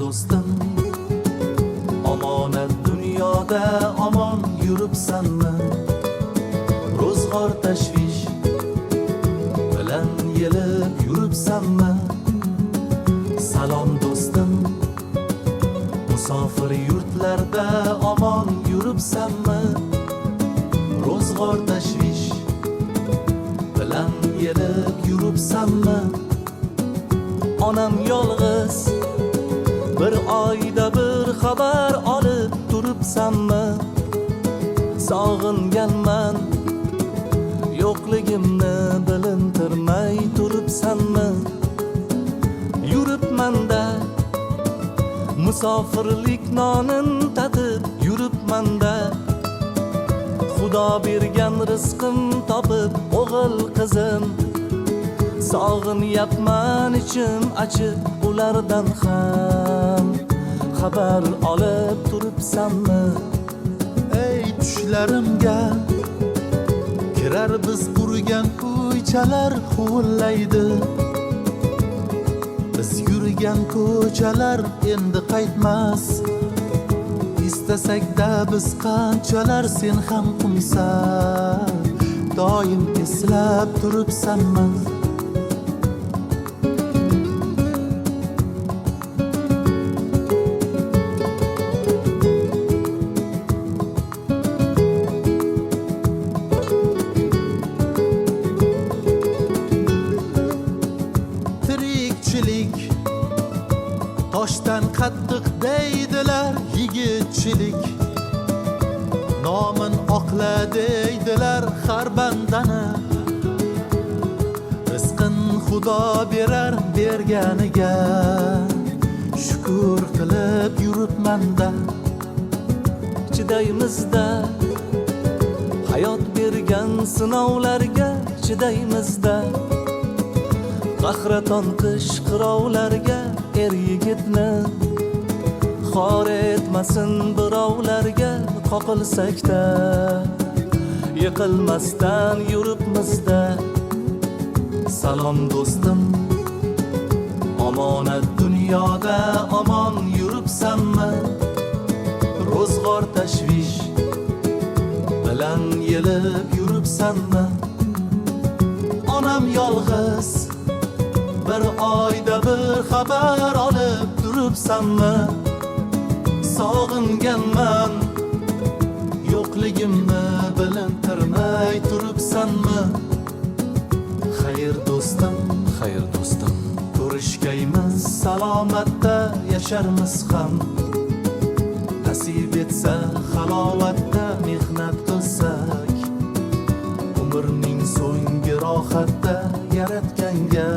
do'stim, omonat dunyoda omon yuribsanmi? Ro'zg'or tashvish bilan yelib yuribsanmi? Salom do'stim, musofir yurtlarda omon yuribsanmi? Ro'zg'or tashvish bilan yelib yuribsanmi? Onam yolg'iz, bir oyda bir xabar olib turibsanmi? Sog'inganman, yo'qligimni bilintirmay turibsanmi? Yuribmanda, musofirlik nonin tatib yuribmanda. Xudo bergan rizqim topib o'g'il qizim, sog'inyapman ichim achib ulardan ham. Xabar olib turibsanmi? Ey tushlarimga kirar biz qurgan uychalar huvillaydi. Biz yurgan ko'chalar endi qaytmas. İstasak-da biz qanchalar sen ham qo'ysan, doim eslab turibsanmi? Tirikchilik toshdan qattiq deydilar, yigitchilik nomin oqla deydilar har bandani. Rizqin Xudo berar berganiga, shukr qilib yuribmanda. Chidaymizda, hayot bergan sinovlarga chidaymizda. Qahraton qish qirovlarga er yigitni xor etmasin birovlarga qoqilsakda. Yiqilmasdan yuribmizda. Salom do'stim, omonat dunyoda omon yuribsanmi? Ro'zg'or tashvish bilan yelib yuribsanmi? Onam yolg'iz, bir oyda bir xabar olib turibsanmi? Sog'inganman, yo'qligimni bilintirmay turibsanmi? Xayr do'stim, xayr do'stim, ko'rishgaymiz, salomatda yasharmiz ham. Nasib etsa halovatda mehnat qilsak, umrning so'nggi rohatda yaratganga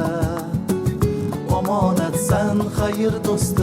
omonatsan. Xayr do'stim,